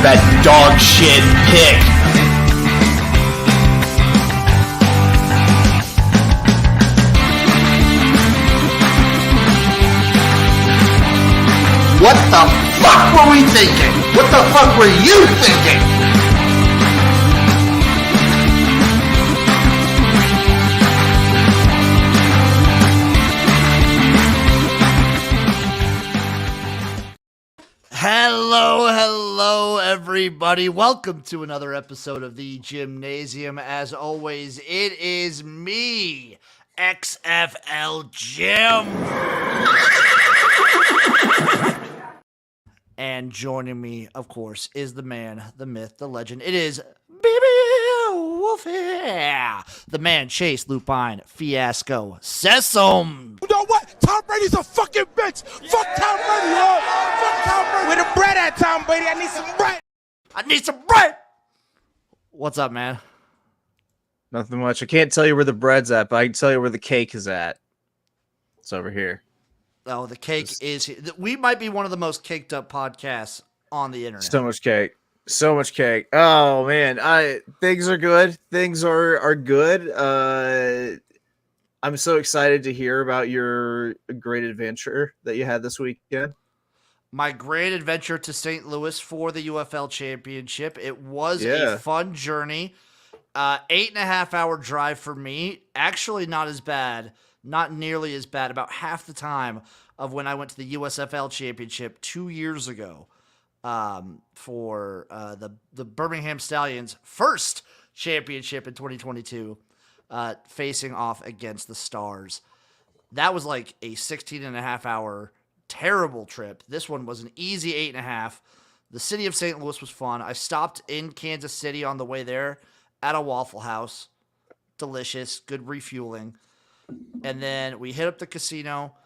that dog shit pick. What the fuck were we thinking? What the fuck were you thinking? Hello, everybody. Welcome to another episode of the Jimnasium. As always, it is me, XFL Jim. And joining me, of course, is the man, the myth, the legend. It is Baby Wolfie, the man, Chase, Lupine, Fiasco, Sessoms. You know what? Tom Brady's a fucking bitch. Fuck Tom Brady, yo. Fuck Tom Brady. Where the bread at, Tom Brady? I need some bread. I need some bread. What's up, man? Nothing much. I can't tell you where the bread's at, but I can tell you where the cake is at. It's over here. Oh, the cake is here. We might be one of the most caked up podcasts on the internet. So much cake. So much cake. Oh man, things are good. Things are good. I'm so excited to hear about your great adventure that you had this weekend. My great adventure to St. Louis for the UFL Championship. It was a fun journey. 8.5 hour drive for me. Actually, not as bad. Not nearly as bad. About half the time of when I went to the USFL Championship 2 years ago for the Birmingham Stallions' first championship in 2022, facing off against the Stars. That was like a 16.5 hour terrible trip. This one was an easy 8.5. The city of St. Louis was fun. I stopped in Kansas City on the way there at a Waffle House. Delicious, good refueling. And then we hit up the casino,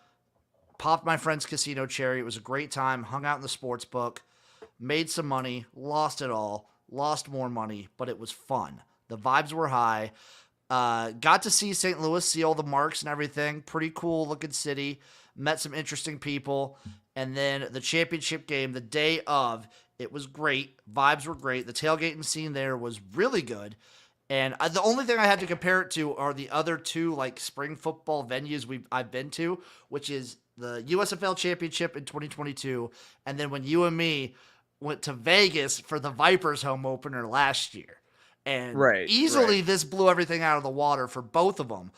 popped my friend's casino cherry. It was a great time. Hung out in the sports book, made some money, lost it all, lost more money, but it was fun. The vibes were high. Got to see St. Louis, see all the marks and everything. Pretty cool looking city. Met some interesting people. And then the championship game, the day of, it was great. Vibes were great. The tailgating scene there was really good. And the only thing I had to compare it to are the other two like spring football venues I've been to, which is the USFL Championship in 2022, and then when you and me went to Vegas for the Vipers home opener last year. And easily this blew everything out of the water for both of them.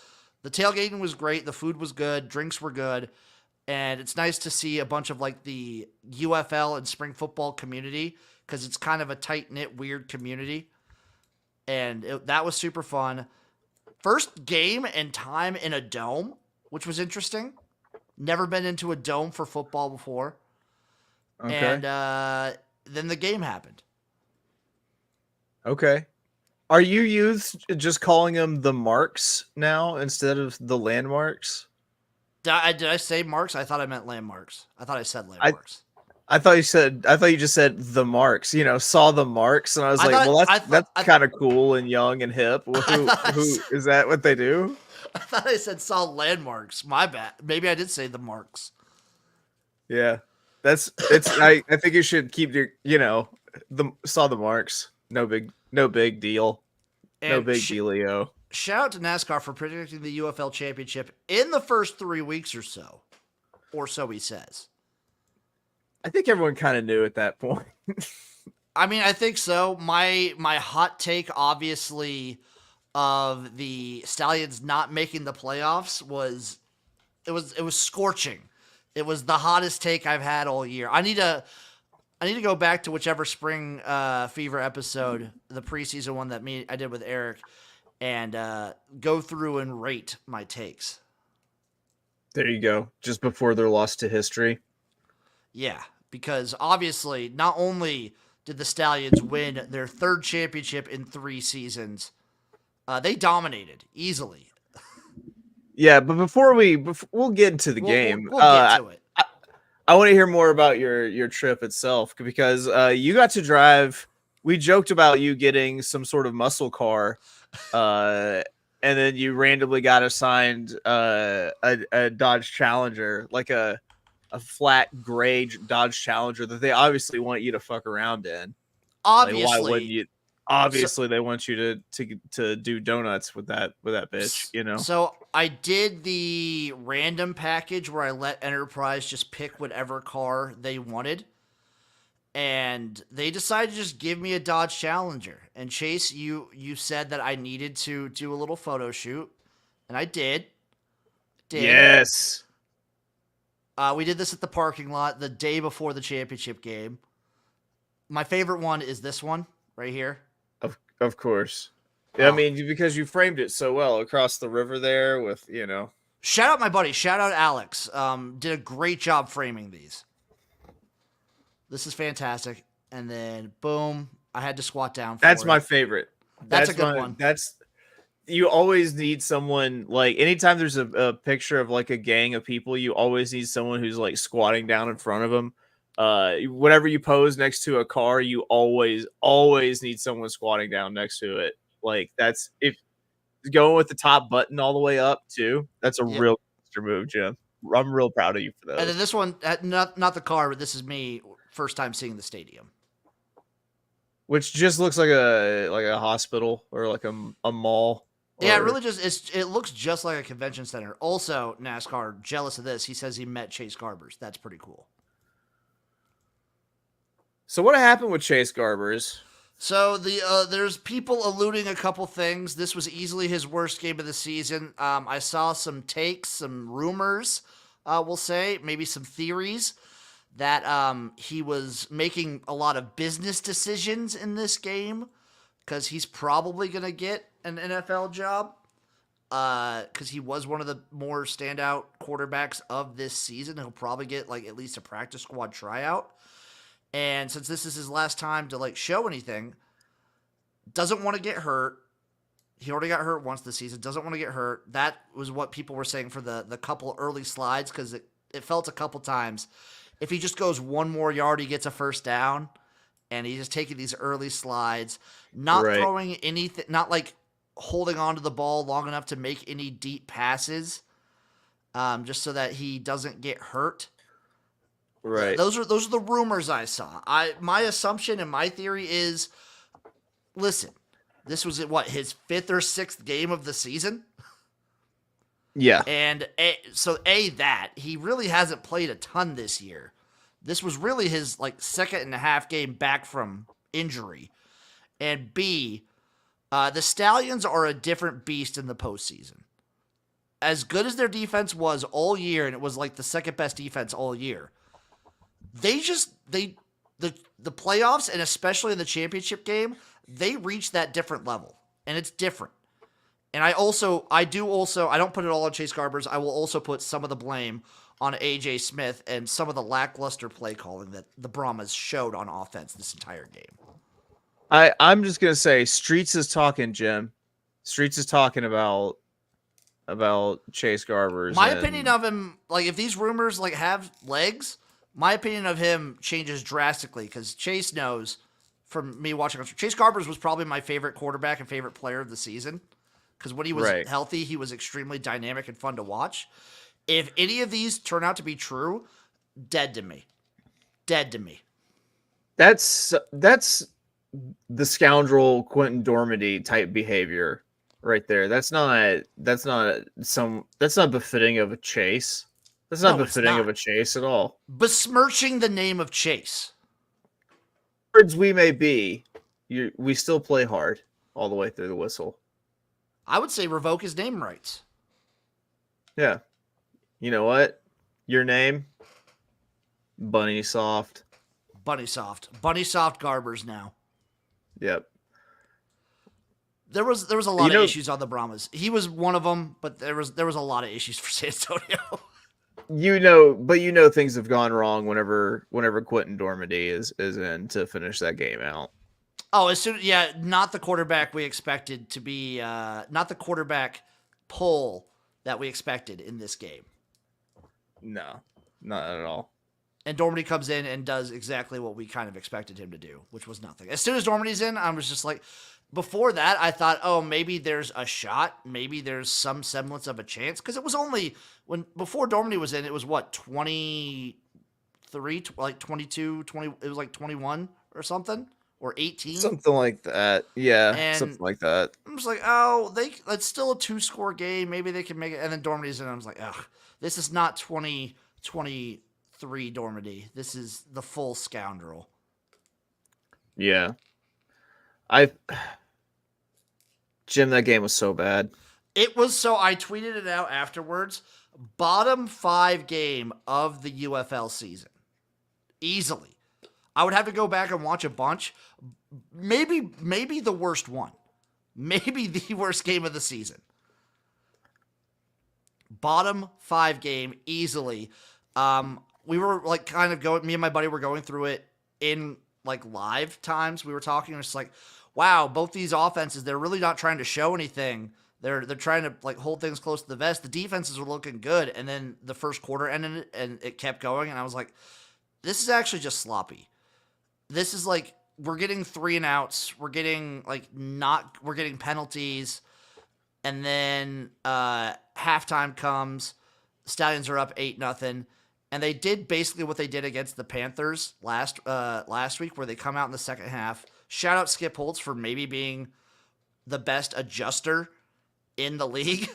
The tailgating was great, the food was good, drinks were good, and it's nice to see a bunch of like the UFL and spring football community because it's kind of a tight-knit, weird community. And that was super fun. First game and time in a dome, which was interesting. Never been into a dome for football before. Okay. And then the game happened. Okay. Are you youths just calling them the marks now instead of the landmarks? Did I say marks? I thought I meant landmarks. I thought I said landmarks. I thought you just said the marks, saw the marks. And I was that's kind of cool and young and hip. Who is that what they do? I thought I said saw landmarks. My bad. Maybe I did say the marks. Yeah, I think you should keep your, saw the marks. No big deal. And no big dealio. Shout out to NASCAR for predicting the UFL Championship in the first 3 weeks or so. Or so he says. I think everyone kind of knew at that point. I mean, I think so. My hot take, obviously, of the Stallions not making the playoffs was scorching. It was the hottest take I've had all year. I need to go back to whichever spring fever episode, the preseason one that I did with Eric, and go through and rate my takes. There you go. Just before they're lost to history. Yeah, because obviously not only did the Stallions win their third championship in 3 seasons, they dominated easily. Yeah, but we'll get into the game. We'll get to it. I want to hear more about your trip itself because you got to drive. We joked about you getting some sort of muscle car, and then you randomly got assigned a Dodge Challenger, like a flat gray Dodge Challenger that they obviously want you to fuck around in. obviously, like, why wouldn't you? Obviously, they want you to do donuts with that bitch, you know. So I did the random package where I let Enterprise just pick whatever car they wanted, and they decided to just give me a Dodge Challenger. And Chase, you said that I needed to do a little photo shoot, and I did. Yes. We did this at the parking lot the day before the championship game. My favorite one is this one right here. Of course. Yeah, I mean, because you framed it so well across the river there with, you know. Shout out my buddy. Shout out Alex. Did a great job framing these. This is fantastic. And then, boom, I had to squat down for That's it. my favorite. That's a good one. You always need someone, like, anytime there's a picture of, like, a gang of people, you always need someone who's, like, squatting down in front of them. Whenever you pose next to a car, you always need someone squatting down next to it. Like, that's, if going with the top button all the way up too, that's a real move, Jim. I'm real proud of you for that. And then this one, not the car, but this is me first time seeing the stadium, which just looks like a hospital or like a mall. Yeah, it really just it looks just like a convention center. Also, NASCAR jealous of this. He says he met Chase Garbers. That's pretty cool. So what happened with Chase Garbers? So there's people alluding a couple things. This was easily his worst game of the season. I saw some takes, some rumors, we'll say, maybe some theories that he was making a lot of business decisions in this game because he's probably going to get an NFL job because he was one of the more standout quarterbacks of this season. He'll probably get like at least a practice squad tryout. And since this is his last time to like show anything, doesn't want to get hurt. He already got hurt once this season. Doesn't want to get hurt. That was what people were saying for the couple early slides because it felt a couple times. If he just goes one more yard, he gets a first down. And he's just taking these early slides, not throwing anything, not like holding on to the ball long enough to make any deep passes, just so that he doesn't get hurt. Right. Those are the rumors I saw. My assumption and my theory is, listen, this was his 5th or 6th game of the season. Yeah. And that he really hasn't played a ton this year. This was really his like second and a half game back from injury. And B, the Stallions are a different beast in the postseason. As good as their defense was all year, and it was like the second best defense all year, the playoffs, and especially in the championship game, they reach that different level. And it's different. And I don't put it all on Chase Garbers. I will also put some of the blame on AJ Smith and some of the lackluster play calling that the Brahmas showed on offense this entire game. I'm just gonna say Streets is talking, Jim. Streets is talking about Chase Garbers. My opinion of him, like if these rumors like have legs, my opinion of him changes drastically because Chase knows from me watching. Chase Garbers was probably my favorite quarterback and favorite player of the season because when he was healthy, he was extremely dynamic and fun to watch. If any of these turn out to be true, dead to me. Dead to me. That's the scoundrel Quentin Dormady type behavior right there. That's not befitting of a Chase. That's not befitting of a Chase at all. Besmirching the name of Chase. Words we may be, we still play hard all the way through the whistle. I would say revoke his name rights. Yeah. You know what? Your name? Bunny Soft. Bunny Soft Garbers now. Yep. There was a lot of issues on the Brahmas. He was one of them, but there was a lot of issues for San Antonio. But things have gone wrong whenever Quentin Dormady is in to finish that game out. Oh, not the quarterback we expected to be, not the quarterback pull that we expected in this game. No, not at all. And Dormady comes in and does exactly what we kind of expected him to do, which was nothing. As soon as Dormady's in, I was just like, before that, I thought, oh, maybe there's a shot. Maybe there's some semblance of a chance. Because it was only before Dormady was in, it was 23, like 22, 20, it was like 21 or something or 18. Something like that. Yeah, And something like that. I'm just like, oh, it's still a 2-score game. Maybe they can make it. And then Dormady's in. I was like, ugh, this is not 2023 Dormady. This is the full scoundrel. Yeah. Jim, that game was so bad. It was so. I tweeted it out afterwards. Bottom 5 game of the UFL season, easily. I would have to go back and watch a bunch. Maybe the worst one. Maybe the worst game of the season. Bottom 5 game, easily. We were like kind of going. Me and my buddy were going through it in like live times. We were talking. It's like, wow, both these offenses, they're really not trying to show anything. They're trying to like hold things close to the vest. The defenses were looking good, and then the first quarter ended, and it kept going. And I was like, this is actually just sloppy. This is like we're getting 3 and outs. We're getting we're getting penalties, and then halftime comes. Stallions are up 8-0, and they did basically what they did against the Panthers last week, where they come out in the second half. Shout out Skip Holtz for maybe being the best adjuster in the league.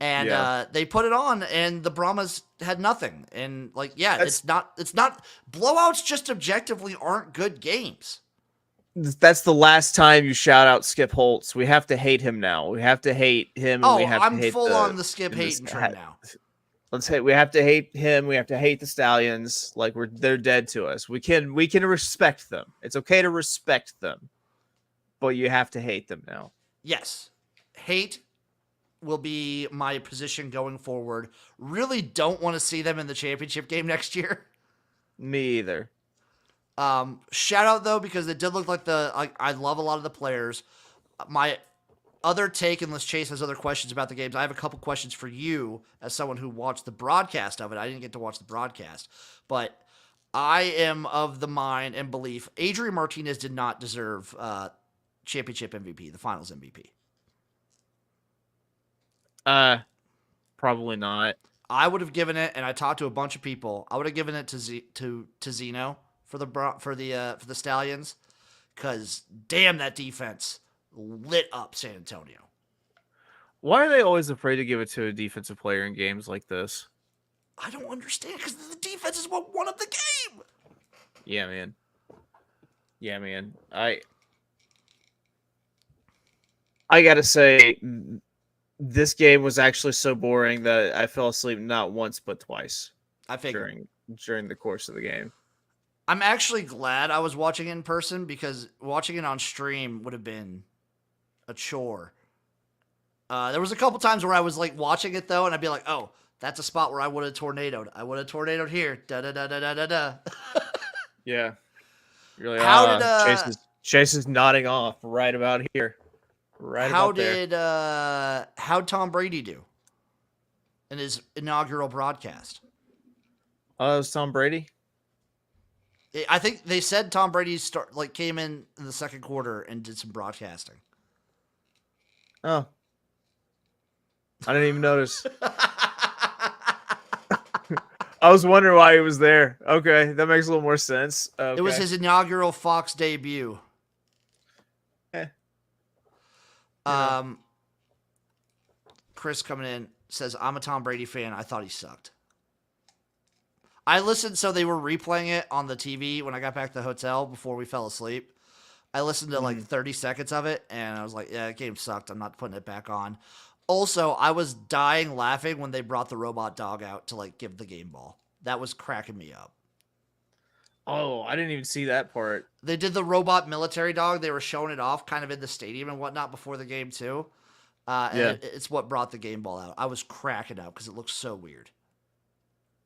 And they put it on, and the Brahmas had nothing. And it's not blowouts. Just objectively aren't good games. That's the last time you shout out Skip Holtz. We have to hate him now. We have to hate him. Oh, we have I'm to hate full on the Skip hating train now. We have to hate him. We have to hate the Stallions. Like they're dead to us. We can respect them. It's okay to respect them, but you have to hate them now. Yes, hate will be my position going forward. Really don't want to see them in the championship game next year. Me either. Shout out though, because it did look like I love a lot of the players. My other take, unless Chase has other questions about the games, I have a couple questions for you as someone who watched the broadcast of it. I didn't get to watch the broadcast, but I am of the mind and belief Adrian Martinez did not deserve championship MVP, the finals MVP. Probably not. I would have given it, and I talked to a bunch of people. I would have given it to Zeno for the Stallions, because damn, that defense lit up San Antonio. Why are they always afraid to give it to a defensive player in games like this? I don't understand, because the defense is what won up the game. Yeah, man. I gotta say, this game was actually so boring that I fell asleep not once but twice. I figured during the course of the game. I'm actually glad I was watching it in person, because watching it on stream would have been a chore. There was a couple times where I was like watching it though, and I'd be like, "Oh, that's a spot where I would have tornadoed. I would have tornadoed here." Da da da da da da da. Yeah. Really. Chase is nodding off right about here. How'd Tom Brady do in his inaugural broadcast? Oh, it was Tom Brady? I think they said Tom Brady came in the second quarter and did some broadcasting. Oh. I didn't even notice. I was wondering why he was there. Okay, that makes a little more sense. Okay. It was his inaugural Fox debut. Chris coming in says, I'm a Tom Brady fan. I thought he sucked. I listened, so they were replaying it on the TV when I got back to the hotel before we fell asleep. I listened to 30 seconds of it, and I was like, yeah, that game sucked. I'm not putting it back on. Also, I was dying laughing when they brought the robot dog out to give the game ball. That was cracking me up. Oh, I didn't even see that part. They did the robot military dog. They were showing it off kind of in the stadium and whatnot before the game too. And it's what brought the game ball out. I was cracking up because it looks so weird.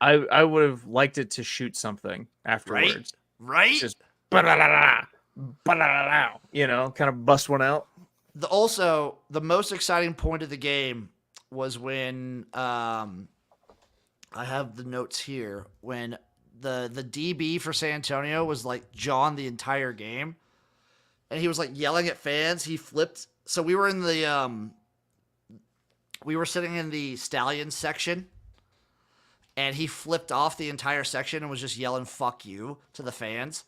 I would have liked it to shoot something afterwards. Right? Just kind of bust one out. The most exciting point of the game was when I have the notes here, when the DB for San Antonio was John the entire game, and he was yelling at fans. He flipped. So we were in the we were sitting in the Stallions section, and he flipped off the entire section and was just yelling "fuck you" to the fans.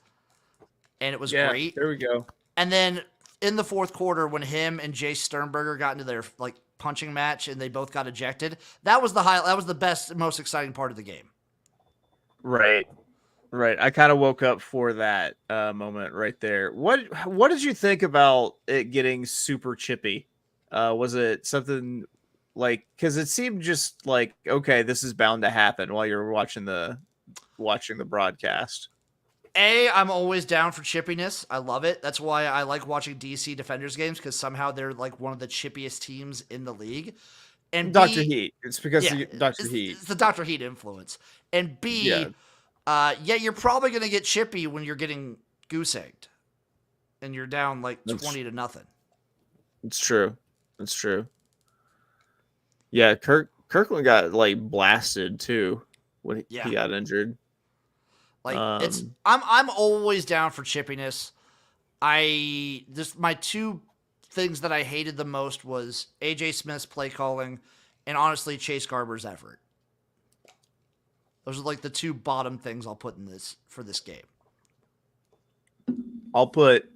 and it was great. There we go. And then in the fourth quarter, when him and Jay Sternberger got into their like punching match and they both got ejected, that was the best, most exciting part of the game. Right. I kind of woke up for that moment right there. What did you think about it getting super chippy? Was it something like, because it seemed just like, okay, this is bound to happen while you're watching the broadcast? I'm always down for chippiness. I love it. That's why I like watching DC Defenders games, because somehow they're like one of the chippiest teams in the league. And Dr. Heat. It's because of Dr. Heat. It's the Dr. Heat influence. And B, you're probably going to get chippy when you're getting goose egged and you're down like 20-0. It's true. It's true. Yeah, Kirkland got like blasted too when he got injured. Like I'm always down for chippiness. My two things that I hated the most was AJ Smith's play calling and honestly Chase Garber's effort. Those are like the two bottom things I'll put in this for this game. I'll put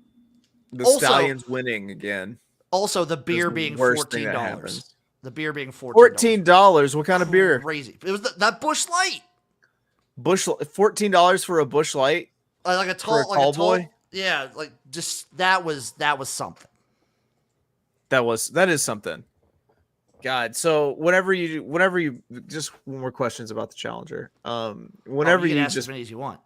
the Stallions winning again. Also, the beer being $14. The beer being $14. What kind of beer? Crazy. It was that Busch Light. $14 for a Busch Light, like a tall boy. Yeah, like just that was something. That is something. God, so whenever you just one more questions about the Challenger. Whenever you you ask as many as you want.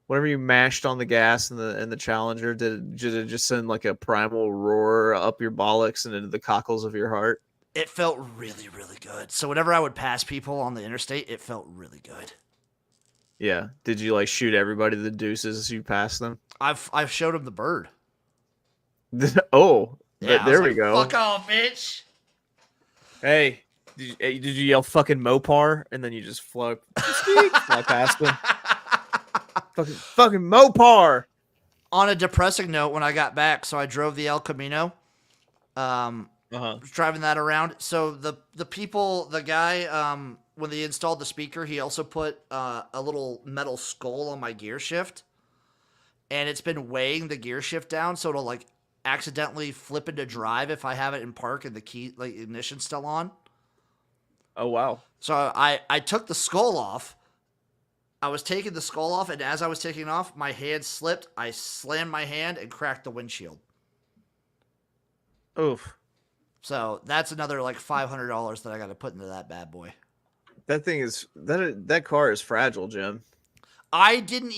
Whenever you mashed on the gas in the Challenger, did it just send like a primal roar up your bollocks and into the cockles of your heart? It felt really, really good. So whenever I would pass people on the interstate, it felt really good. Yeah. Did you like shoot everybody the deuces as you passed them? I've showed them the bird. Oh, yeah, there we go. Fuck off, bitch. Hey, did you yell fucking Mopar and then you just fly past them? Fucking Mopar. On a depressing note, when I got back, so I drove the El Camino. Driving that around. So the guy, when they installed the speaker, he also put a little metal skull on my gear shift, and it's been weighing the gear shift down, so it'll like accidentally flip into drive if I have it in park and the key, like ignition's still on. Oh wow! So I took the skull off. I was taking the skull off, and as I was taking it off, my hand slipped. I slammed my hand and cracked the windshield. Oof. So that's another like $500 that I got to put into that bad boy. That car is fragile, Jim. It didn't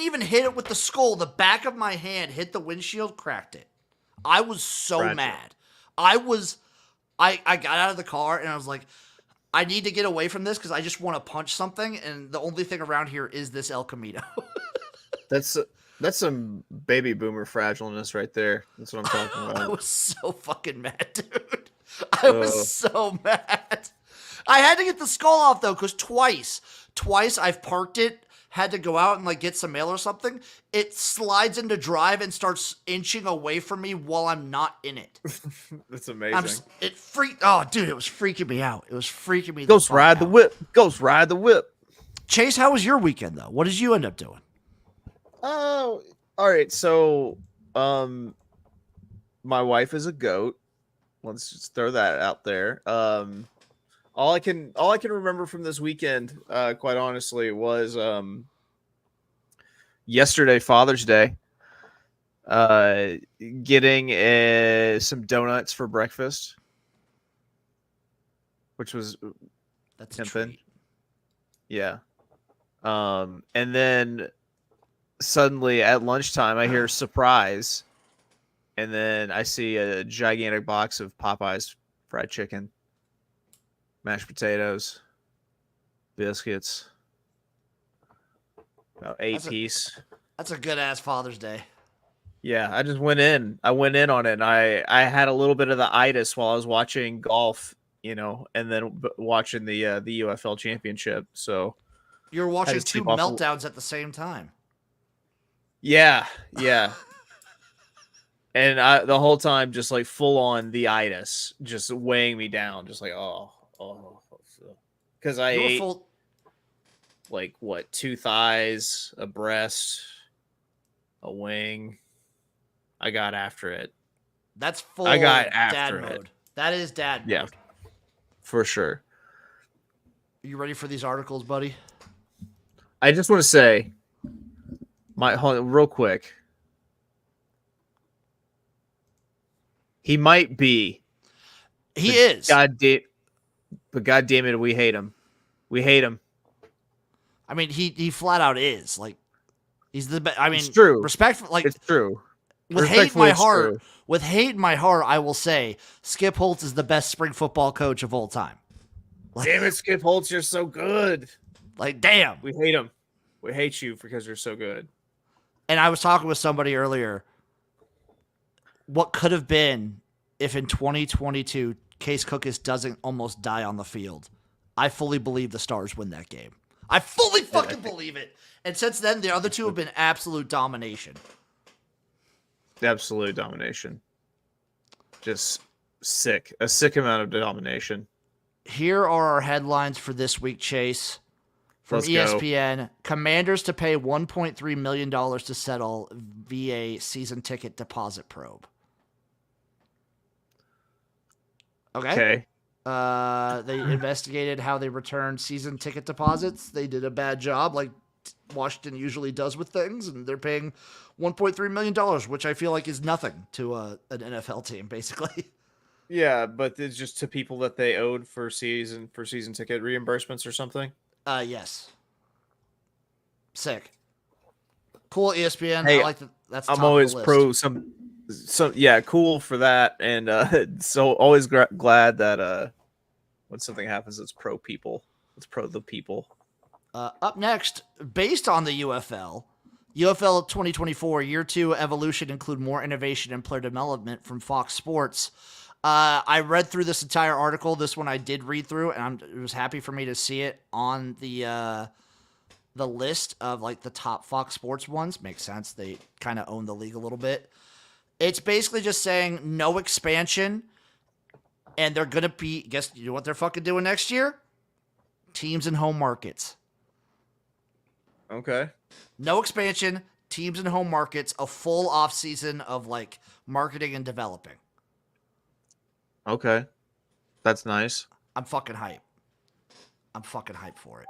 even hit it with the skull. The back of my hand hit the windshield, cracked it. I was so mad. I got out of the car and I was like, I need to get away from this because I just want to punch something, and the only thing around here is this El Camino. That's some baby boomer fragileness right there. That's what I'm talking about. I was so fucking mad, dude. I was so mad. I had to get the skull off though, because twice I've parked it, had to go out and like get some mail or something. It slides into drive and starts inching away from me while I'm not in it. That's amazing. It freaked. Oh, dude, it was freaking me out. It was freaking me. Ghost ride the whip. Ghost ride the whip. Chase, how was your weekend though? What did you end up doing? Oh, all right. So, my wife is a goat. Let's just throw that out there. All I can remember from this weekend, quite honestly, was yesterday, Father's Day. Getting some donuts for breakfast, which was that's pimpin'. Yeah. And then suddenly at lunchtime, I hear surprise, and then I see a gigantic box of Popeye's fried chicken, mashed potatoes, biscuits, about 8 piece. That's a good ass Father's Day. Yeah, I just went in. I went in on it. And I had a little bit of the itis while I was watching golf, and then watching the UFL Championship. So you were watching two meltdowns at the same time. Yeah. And the whole time, just like full on the itis, just weighing me down, just like because I ate like 2 thighs, a breast, a wing. I got after it. That's full I got dad after mode. it. That is dad mode. Yeah, for sure. You ready for these articles, buddy? I just want to say, real quick. He might be. He is. God damn it, we hate him. We hate him. I mean, he flat out is. Like, he's the best. I mean, it's true. Respect, like, it's true. With hate in my heart, I will say Skip Holtz is the best spring football coach of all time. Like, damn it, Skip Holtz, you're so good. Like, damn. We hate him. We hate you because you're so good. And I was talking with somebody earlier. What could have been if in 2022 Case Cookus doesn't almost die on the field? I fully believe the Stars win that game. I fully fucking believe it. And since then, the other two have been absolute domination. Absolute domination. Just sick. A sick amount of domination. Here are our headlines for this week, Chase. From Let's ESPN, go. Commanders to pay $1.3 million to settle VA season ticket deposit probe. Okay. They investigated how they returned season ticket deposits. They did a bad job, like Washington usually does with things, and they're paying $1.3 million, which I feel like is nothing to an NFL team, basically. Yeah, but it's just to people that they owed for season ticket reimbursements or something. Yes. Sick. Cool, ESPN. Hey, I like that. That's I'm top always of the list. pro some. Yeah, cool for that, and so always glad that when something happens, it's pro people. It's pro the people. Up next, based on the UFL 2024 Year 2 evolution include more innovation and player development from Fox Sports. I read through this entire article. This one I did read through, and it was happy for me to see it on the list of like the top Fox Sports ones. Makes sense. They kind of own the league a little bit. It's basically just saying no expansion, and they're going to be, guess you know what they're fucking doing next year? Teams and home markets. Okay. No expansion, teams and home markets, a full off season of like marketing and developing. Okay. That's nice. I'm fucking hype. I'm fucking hyped for it.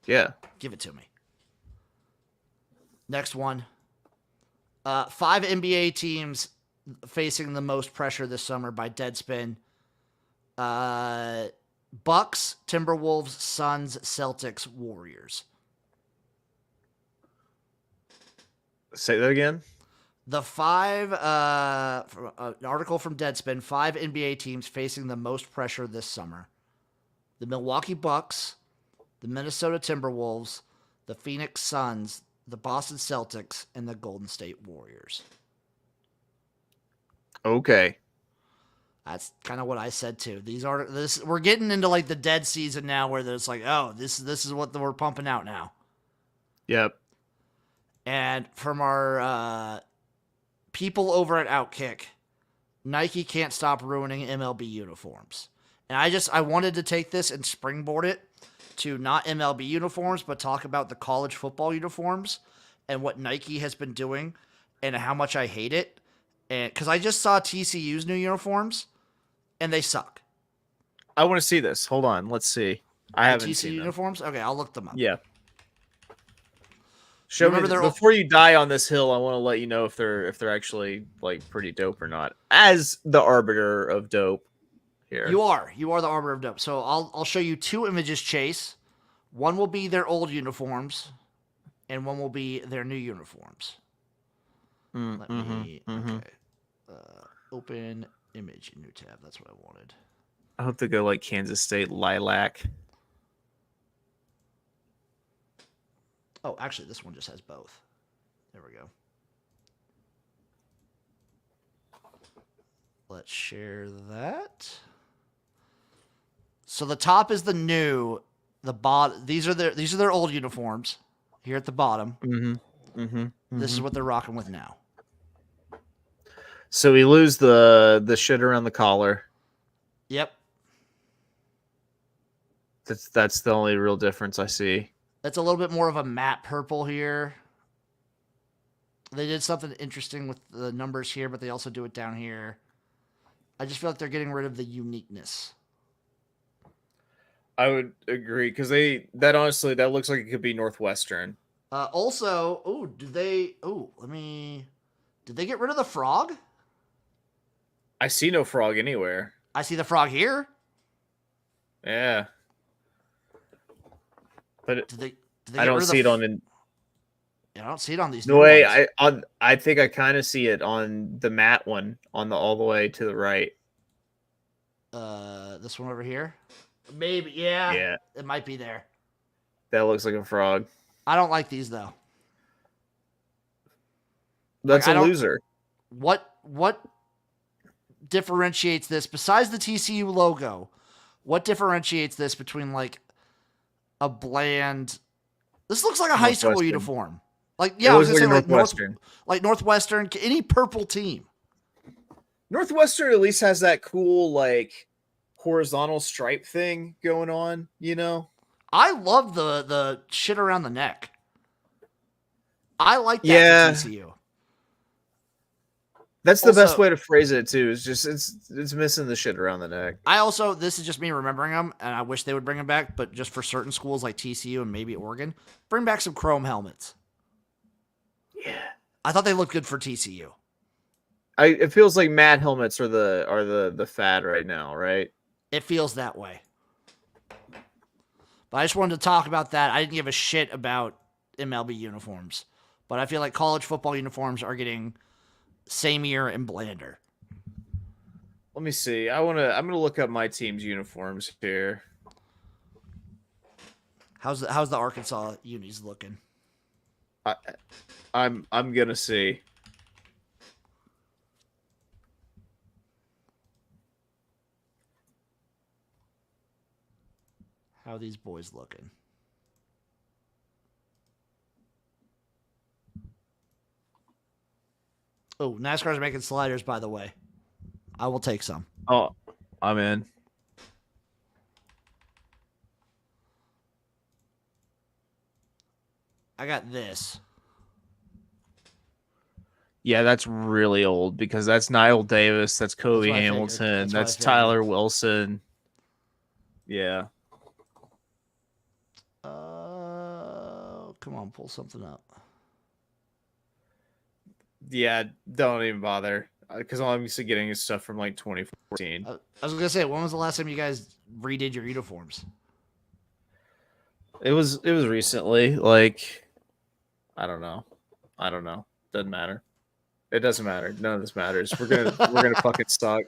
Yeah. Give it to me. Next one. 5 NBA teams facing the most pressure this summer by Deadspin. Bucks, Timberwolves, Suns, Celtics, Warriors. Say that again. The 5, an article from Deadspin, 5 NBA teams facing the most pressure this summer. The Milwaukee Bucks, the Minnesota Timberwolves, the Phoenix Suns, the Boston Celtics, and the Golden State Warriors. Okay. That's kind of what I said too. We're getting into like the dead season now, where there's like, oh, this is what we're pumping out now. Yep. And from our people over at Outkick, Nike can't stop ruining MLB uniforms. And I wanted to take this and springboard it to not MLB uniforms, but talk about the college football uniforms and what Nike has been doing and how much I hate it. And because I just saw TCU's new uniforms, and they suck. I want to see this. Hold on. Let's see. I haven't TCU seen uniforms. Okay, I'll look them up. Yeah. Show me before you die on this hill. I want to let you know if they're actually like pretty dope or not. As the arbiter of dope here, you are the arbiter of dope. So I'll show you 2 images, Chase. One will be their old uniforms, and one will be their new uniforms. Let me open image in new tab. That's what I wanted. I hope they go like Kansas State lilac. Oh, actually, this one just has both. There we go. Let's share that. So the top is the new. The bottom. These are their old uniforms. Here at the bottom. This is what they're rocking with now. So we lose the shit around the collar. Yep. That's the only real difference I see. That's a little bit more of a matte purple here. They did something interesting with the numbers here, but they also do it down here. I just feel like they're getting rid of the uniqueness. I would agree because honestly that looks like it could be Northwestern. Did they get rid of the frog? I see no frog anywhere. I see the frog here. Yeah. But I don't see it on. I don't see it on these. No way. I think I kind of see it on the matte one on all the way to the right. This one over here. Maybe, yeah. Yeah. It might be there. That looks like a frog. I don't like these though. That's a loser. What differentiates this besides the TCU logo? What differentiates this between like a bland? This looks like a high school uniform. Like, yeah, I was gonna say Northwestern. Like Northwestern, any purple team. Northwestern at least has that cool like horizontal stripe thing going on, you know? I love the shit around the neck. I like that for TCU. That's the best way to phrase it too. It's just it's missing the shit around the neck. This is just me remembering them, and I wish they would bring them back. But just for certain schools like TCU and maybe Oregon, bring back some chrome helmets. Yeah, I thought they looked good for TCU. It feels like matte helmets are the fad right now, right? It feels that way. But I just wanted to talk about that. I didn't give a shit about MLB uniforms, but I feel like college football uniforms are getting samey and blander. Let me see. I'm gonna look up my team's uniforms here. How's the Arkansas unis looking? I'm gonna see. How are these boys looking? Oh, NASCAR's making sliders, by the way. I will take some. Oh, I'm in. I got this. Yeah, that's really old because that's Niall Davis, that's Kobe Hamilton, that's Tyler Wilson. Yeah. Come on, pull something up. Yeah, don't even bother because all I'm used to getting is stuff from like 2014. I was gonna say, when was the last time you guys redid your uniforms? It was recently. Like, I don't know. Doesn't matter. It doesn't matter. None of this matters. We're gonna fucking suck.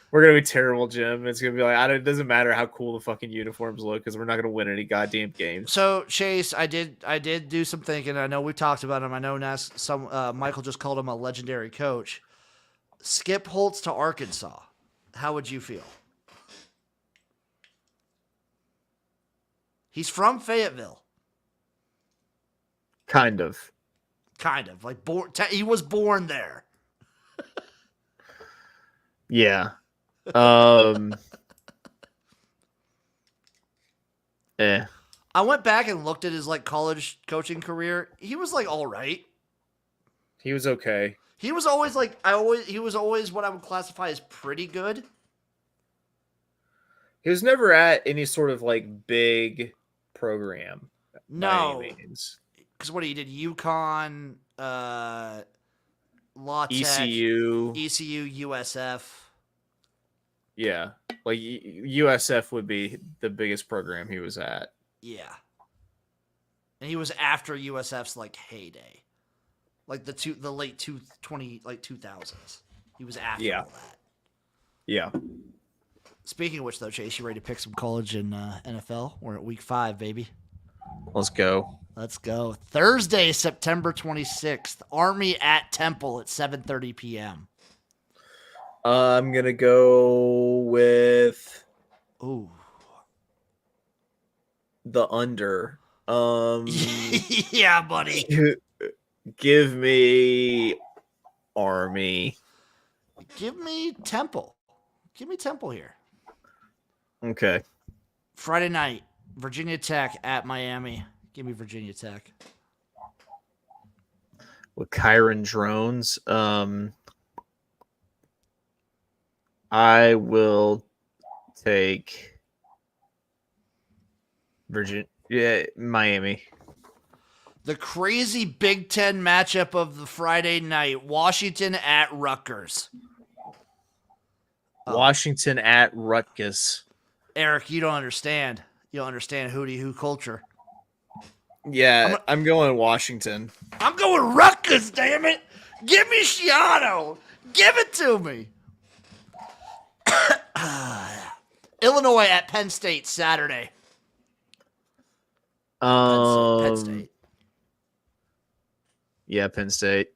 We're gonna be terrible, Jim. It's gonna be like it doesn't matter how cool the fucking uniforms look because we're not gonna win any goddamn games. So Chase, I did do some thinking. I know we talked about him. I know Michael just called him a legendary coach. Skip Holtz to Arkansas. How would you feel? He's from Fayetteville. Kind of. Like he was born there. Yeah. I went back and looked at his like college coaching career. He was like all right. He was okay. He was always he was always what I would classify as pretty good. He was never at any sort of like big program. No. Because what he did, UConn, La Tech, ECU, USF. Yeah, like USF would be the biggest program he was at. Yeah, and he was after USF's like heyday, like the late 2000s. He was after all that. Yeah. Speaking of which, though, Chase, you ready to pick some college and NFL? We're at week 5, baby. Let's go. Thursday, September 26th. Army at Temple at 7:30 p.m. I'm going to go with the under. Yeah, buddy. Give me Army. Give me Temple. Give me Temple here. Okay. Friday night, Virginia Tech at Miami. Give me Virginia Tech. with Kyron Drones. I will take Miami. The crazy Big Ten matchup of the Friday night, Washington at Rutgers. Washington at Rutgers. Eric, you don't understand. You don't understand hootie hoo culture. Yeah, I'm going Washington. I'm going Rutgers, damn it. Give me Shiano. Give it to me. Illinois at Penn State Saturday. Penn State. Yeah, Penn State.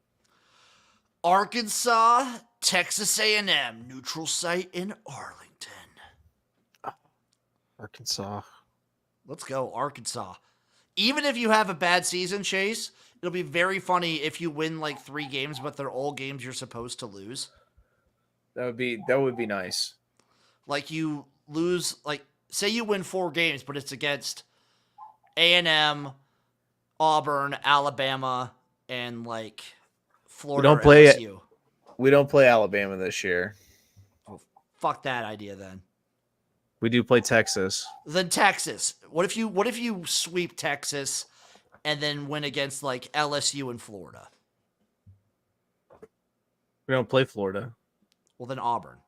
Arkansas, Texas A&M, neutral site in Arlington. Arkansas. Let's go, Arkansas. Even if you have a bad season, Chase, it'll be very funny if you win like 3 games, but they're all games you're supposed to lose. That would be nice. Like you lose, like say you win 4 games, but it's against A&M, Auburn, Alabama, and like Florida. We don't play Alabama this year. Oh, fuck that idea then. We do play Texas. Then Texas. What if you sweep Texas and then win against like LSU and Florida? We don't play Florida. Well, then Auburn.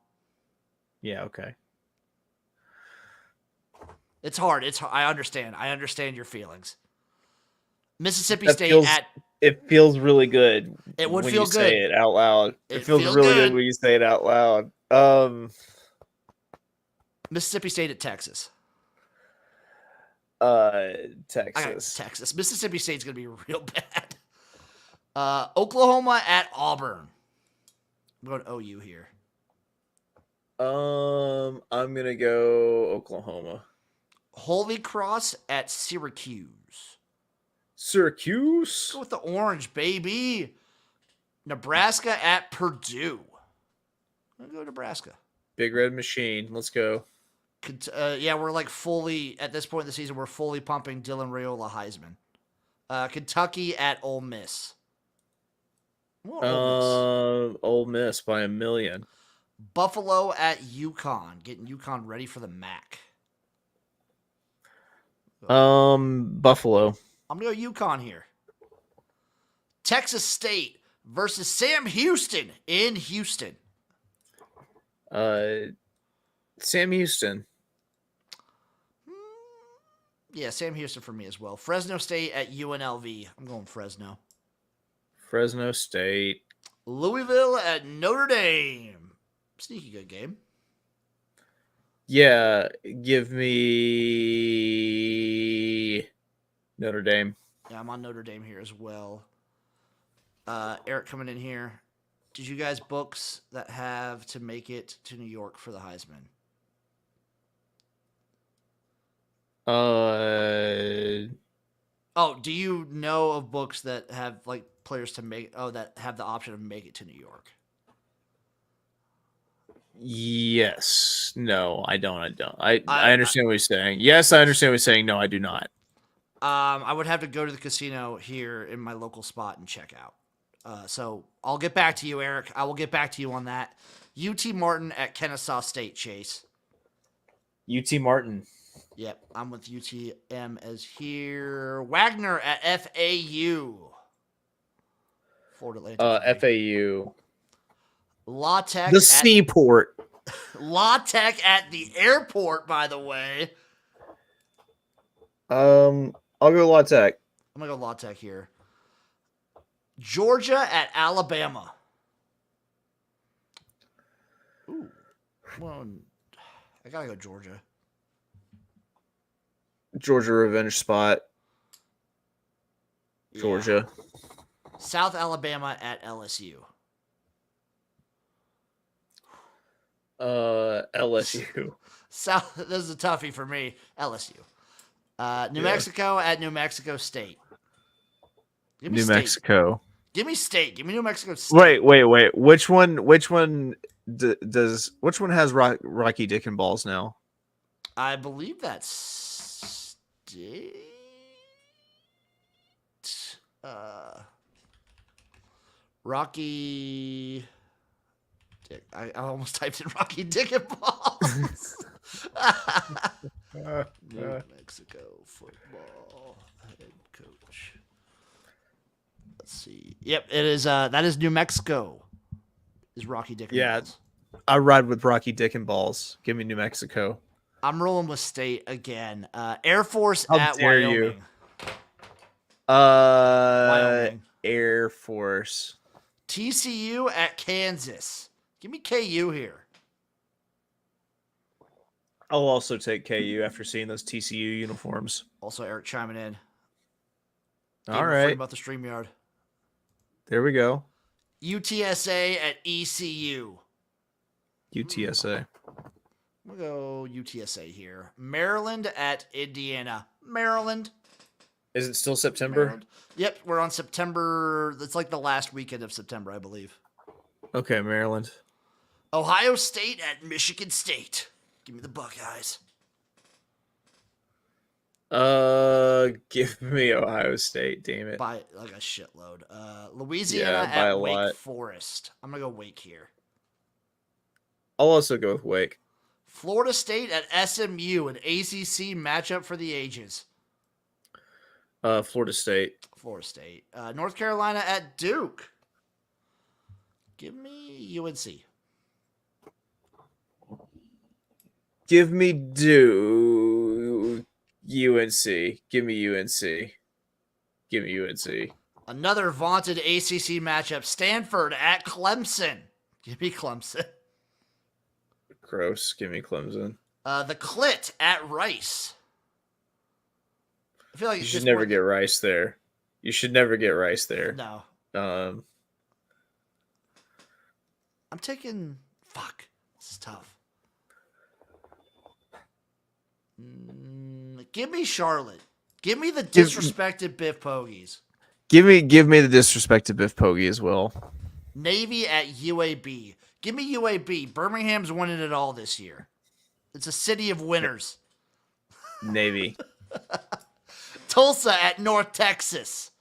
Yeah, okay. It's hard. I understand. I understand your feelings. Mississippi State It feels really good. It would when feel you good. Say it out loud. It It feels feels really good good when you say it out loud. Mississippi State at Texas. Texas. Texas. Mississippi State's gonna be real bad. Oklahoma at Auburn. I'm going OU here. I'm gonna go Oklahoma. Holy Cross at Syracuse. Syracuse. Go with the orange, baby. Nebraska at Purdue. I'm gonna go Nebraska. Big Red Machine. Let's go. Yeah, we're like fully at this point in the season. We're fully pumping Dylan Raiola Heisman. Kentucky at Ole Miss. Ole Miss by a million. Buffalo at UConn. Getting UConn ready for the MAC. Buffalo. I'm gonna go UConn here. Texas State versus Sam Houston in Houston. Sam Houston. Yeah, Sam Houston for me as well. Fresno State at UNLV. I'm going Fresno. Fresno State. Louisville at Notre Dame. Sneaky good game. Yeah, give me Notre Dame. Yeah, I'm on Notre Dame here as well. Eric coming in here. Did you guys books that have to make it to New York for the Heisman? Do you know of books that have like players that have the option of make it to New York? Yes. No, I don't. I understand what you're saying. Yes, I understand what you're saying. No, I do not. I would have to go to the casino here in my local spot and check out. So I'll get back to you, Eric. I will get back to you on that. UT Martin at Kennesaw State, Chase. UT Martin. Yep, I'm with UTM as here. Wagner at FAU. Florida Atlantic. FAU. La Tech. The seaport. La Tech at the airport, by the way. I'll go La Tech. I'm going to go La Tech here. Georgia at Alabama. Ooh. Well, I got to go Georgia. Georgia revenge spot. Georgia. Yeah. South Alabama at LSU. LSU. South. This is a toughie for me. LSU. New Mexico at New Mexico State. Give me New State. Mexico. Give me State. Give me New Mexico State. Wait. Which one has Rocky Dick and balls now? I believe that's State. Rocky Dick. I almost typed in Rocky Dick and Balls. New Mexico football head coach. Let's see. Yep, it is. That is New Mexico. Is Rocky Dick and Balls. I ride with Rocky Dick and Balls. Give me New Mexico. I'm rolling with State again. Air Force How at dare Wyoming. you. Wyoming. Air Force. TCU at Kansas. Give me KU here. I'll also take KU after seeing those TCU uniforms. Also, Eric chiming in. All right. About the StreamYard. There we go. UTSA at ECU. UTSA. We'll go UTSA here. Maryland at Indiana. Maryland. Is it still September? Maryland. Yep, we're on September. It's like the last weekend of September, I believe. Okay, Maryland. Ohio State at Michigan State. Give me the Buckeyes. Give me Ohio State, damn it. By like a shitload. Louisiana at Wake Forest. I'm going to go Wake here. I'll also go with Wake. Florida State at SMU, an ACC matchup for the ages. Florida State. Florida State. North Carolina at Duke. Give me UNC. Give me Duke. UNC. Give me UNC. Give me UNC. Another vaunted ACC matchup. Stanford at Clemson. Give me Clemson. Gross. Give me Clemson. The Clit at Rice. I feel like you should never get Rice there. You should never get Rice there. No. I'm taking. Fuck. This is tough. Give me Charlotte. Give me the disrespected Biff Pogies. Give me the disrespected Biff Poggi as well. Navy at UAB. Give me UAB. Birmingham's winning it all this year. It's a city of winners. Navy. Tulsa at North Texas.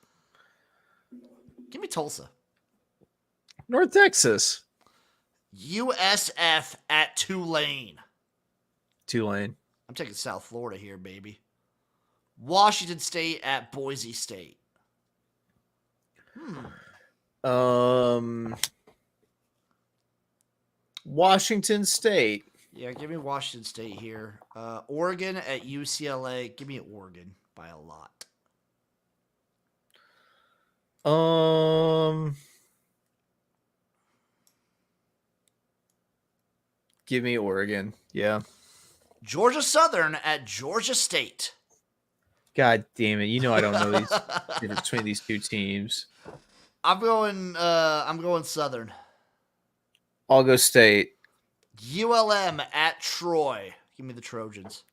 Give me Tulsa. North Texas. USF at Tulane. Tulane. I'm taking South Florida here, baby. Washington State at Boise State. Washington State. Yeah, give me Washington State here. Oregon at UCLA. Give me Oregon by a lot. Give me Oregon. Yeah. Georgia Southern at Georgia State. God damn it. You know I don't know these difference between these two teams. I'm going Southern. I'll go State. ULM at Troy. Give me the Trojans.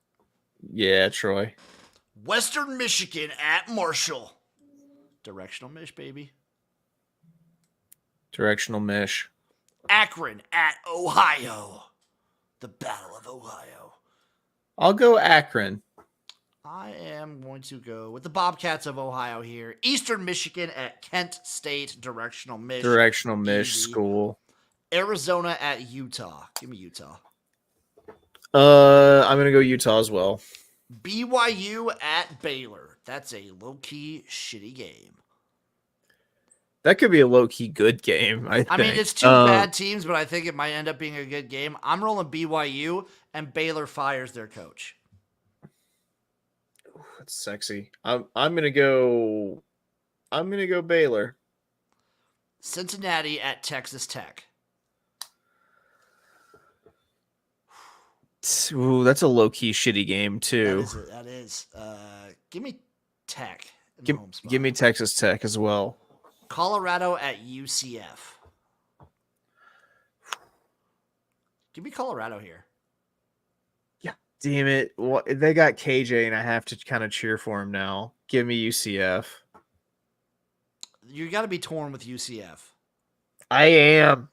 Yeah, Troy. Western Michigan at Marshall. Directional Mish, baby. Directional Mish. Akron at Ohio. The Battle of Ohio. I'll go Akron. I am going to go with the Bobcats of Ohio here. Eastern Michigan at Kent State. Directional Mish. Directional Mish school. Arizona at Utah. Give me Utah. I'm going to go Utah as well. BYU at Baylor. That's a low-key shitty game. That could be a low-key good game, I think. I mean, it's two bad teams, but I think it might end up being a good game. I'm rolling BYU, and Baylor fires their coach. Ooh, that's sexy. I'm gonna go Baylor. Cincinnati at Texas Tech. Ooh, that's a low-key shitty game too. That is. Give me Tech. Give me Texas Tech as well. Colorado at UCF. Give me Colorado here. Yeah, damn it. Well, they got KJ, and I have to kind of cheer for him now. Give me UCF. You got to be torn with UCF. I am.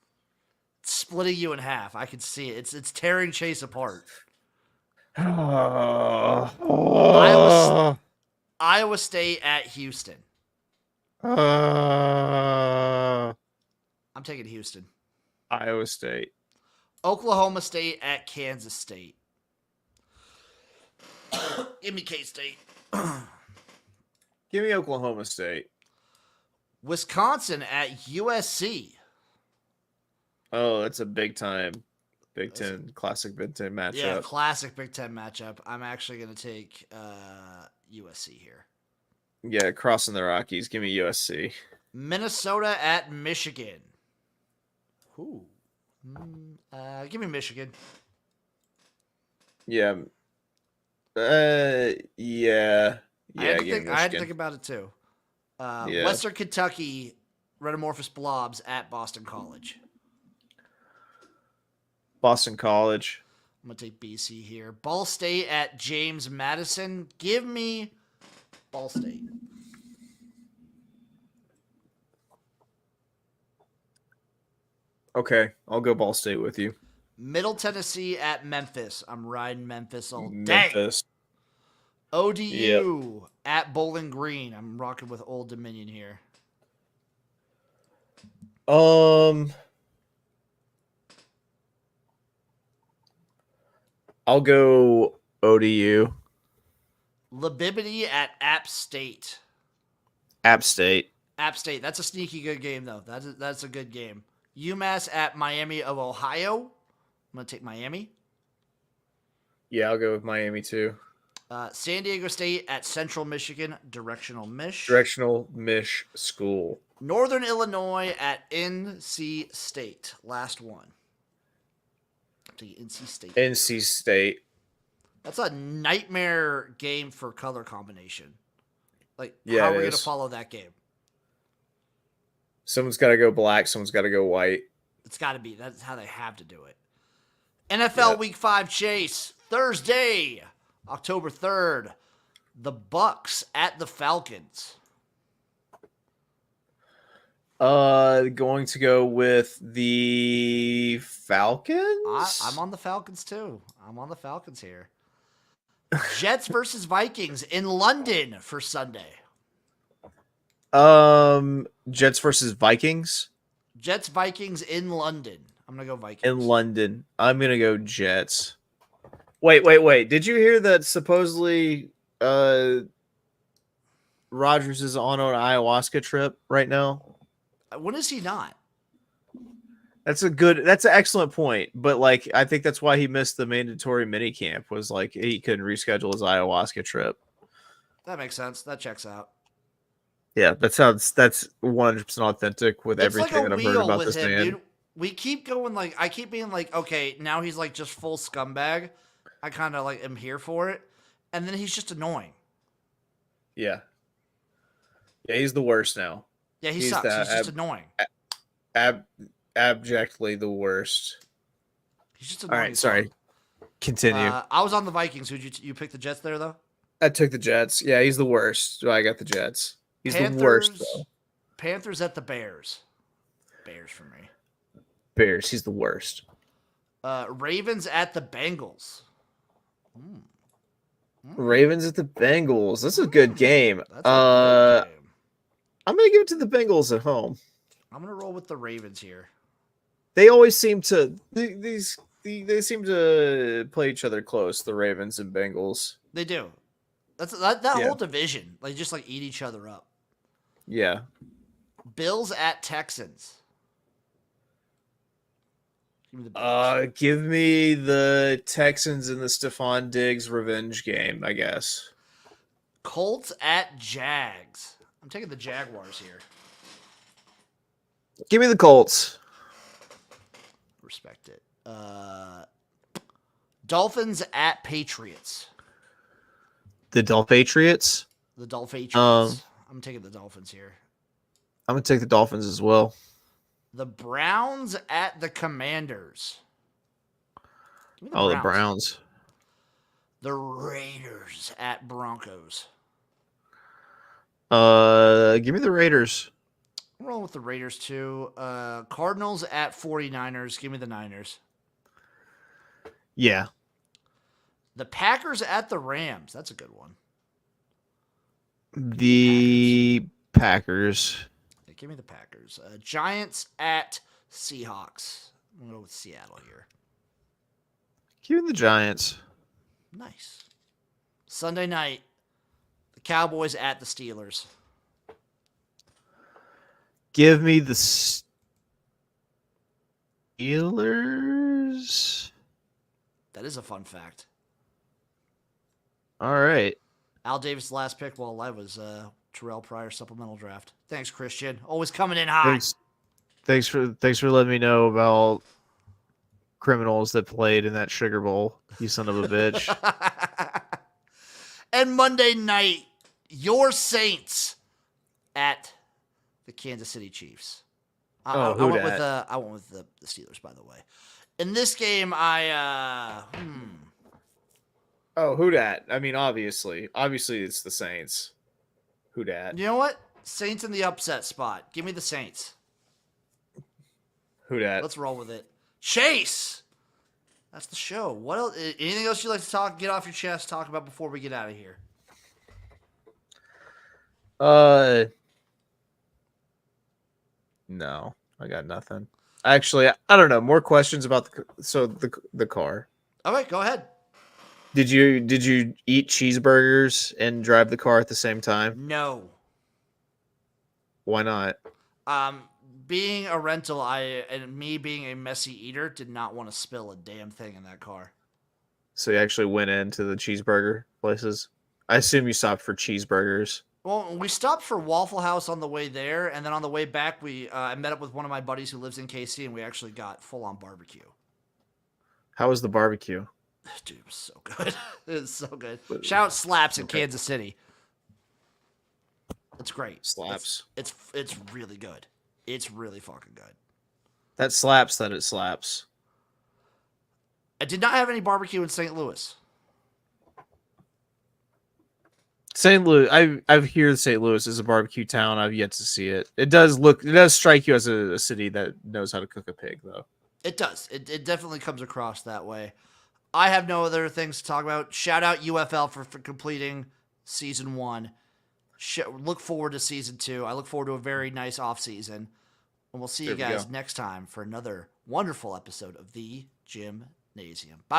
It's splitting you in half. I can see it. It's tearing Chase apart. Iowa State at Houston. I'm taking Houston. Iowa State. Oklahoma State at Kansas State. Give me K-State. Give me Oklahoma State. Wisconsin at USC. Oh, that's a big time Big Ten, classic Big Ten matchup. Yeah, classic Big Ten matchup. I'm actually going to take USC here. Yeah, crossing the Rockies. Give me USC. Minnesota at Michigan. Ooh. Give me Michigan. Yeah. Yeah. I had to think about it too. Western Kentucky, Retomorphous Blobs at Boston College. Boston College. I'm going to take BC here. Ball State at James Madison. Give me Ball State. Okay, I'll go Ball State with you. Middle Tennessee at Memphis. I'm riding Memphis all day. Memphis. ODU at Bowling Green. I'm rocking with Old Dominion here. I'll go ODU. Libibity at App State. App State. App State. That's a sneaky good game, though. That's a good game. UMass at Miami of Ohio. I'm going to take Miami. Yeah, I'll go with Miami, too. San Diego State at Central Michigan. Directional Mish. Directional Mish School. Northern Illinois at NC State. Last one. NC State. NC State. That's a nightmare game for color combination. Like, yeah, how are we going to follow that game? Someone's got to go black. Someone's got to go white. It's got to be. That's how they have to do it. NFL Week 5 Chase. Thursday, October 3rd. The Bucks at the Falcons. Going to go with the Falcons. I'm on the Falcons too. I'm on the Falcons here. Jets versus Vikings in London for Sunday. Jets versus Vikings. Jets Vikings in London. I'm gonna go Vikings. In London, I'm gonna go Jets. Wait. Did you hear that supposedly Rodgers is on an ayahuasca trip right now? When is he not? That's an excellent point. But like, I think that's why he missed the mandatory mini camp, was like he couldn't reschedule his ayahuasca trip. That makes sense. That checks out. Yeah, that's 100% authentic with everything that I've heard about this man. Dude. We keep going I keep being like, okay, now he's like just full scumbag. I kind of like am here for it, and then he's just annoying. Yeah, he's the worst now. Yeah, he sucks. He's just annoying. Abjectly the worst. He's just annoying. All right, sorry. Continue. I was on the Vikings. Who'd you pick the Jets there, though? I took the Jets. Yeah, he's the worst. I got the Jets. He's the worst, though. Panthers at the Bears. Bears for me. Bears. He's the worst. Ravens at the Bengals. Ravens at the Bengals. That's a good game. That's a good game. I'm going to give it to the Bengals at home. I'm going to roll with the Ravens here. They always seem to they seem to play each other close, the Ravens and Bengals. They do. That whole division, they just like eat each other up. Yeah. Bills at Texans. Give me the Texans in the Stephon Diggs revenge game, I guess. Colts at Jags. I'm taking the Jaguars here. Give me the Colts. Respect it. Dolphins at Patriots. The Patriots? The Patriots. I'm taking the Dolphins here. I'm going to take the Dolphins as well. The Browns at the Commanders. The Browns. The Raiders at Broncos. Give me the Raiders. I'm rolling with the Raiders too. Cardinals at 49ers. Give me the Niners. Yeah. The Packers at the Rams. That's a good one. The Packers. Yeah, give me the Packers. Giants at Seahawks. I'm going to go with Seattle here. Give me the Giants. Nice. Sunday night, the Cowboys at the Steelers. Give me the Steelers. That is a fun fact. All right. Al Davis' last pick while alive was Terrell Pryor supplemental draft. Thanks, Christian. Always coming in hot. Thanks for letting me know about criminals that played in that Sugar Bowl. You son of a bitch. And Monday night, your Saints at the Kansas City Chiefs. I went with the Steelers, by the way. In this game, Oh, who dat? I mean, obviously it's the Saints. Who dat? You know what? Saints in the upset spot. Give me the Saints. Who dat? Let's roll with it. Chase. That's the show. What else? Anything else you'd like to get off your chest, talk about before we get out of here? No, I got nothing. Actually, I don't know. More questions about the car. Okay, go ahead. Did you eat cheeseburgers and drive the car at the same time? No. Why not? Being a rental, and me being a messy eater, did not want to spill a damn thing in that car. So you actually went into the cheeseburger places? I assume you stopped for cheeseburgers. Well, we stopped for Waffle House on the way there, and then on the way back, I met up with one of my buddies who lives in KC, and we actually got full-on barbecue. How was the barbecue? Dude, it was so good. It was so good. Shout out Slaps in Kansas City. It's great. Slaps. It's really good. It's really fucking good. That slaps that it slaps. I did not have any barbecue in St. Louis. St. Louis, I've heard St. Louis is a barbecue town. I've yet to see it. It does strike you as a city that knows how to cook a pig, though. It does. It definitely comes across that way. I have no other things to talk about. Shout out UFL for completing season 1. Look forward to season 2. I look forward to a very nice off season. And we'll see you guys next time for another wonderful episode of the Jimnasium. Bye.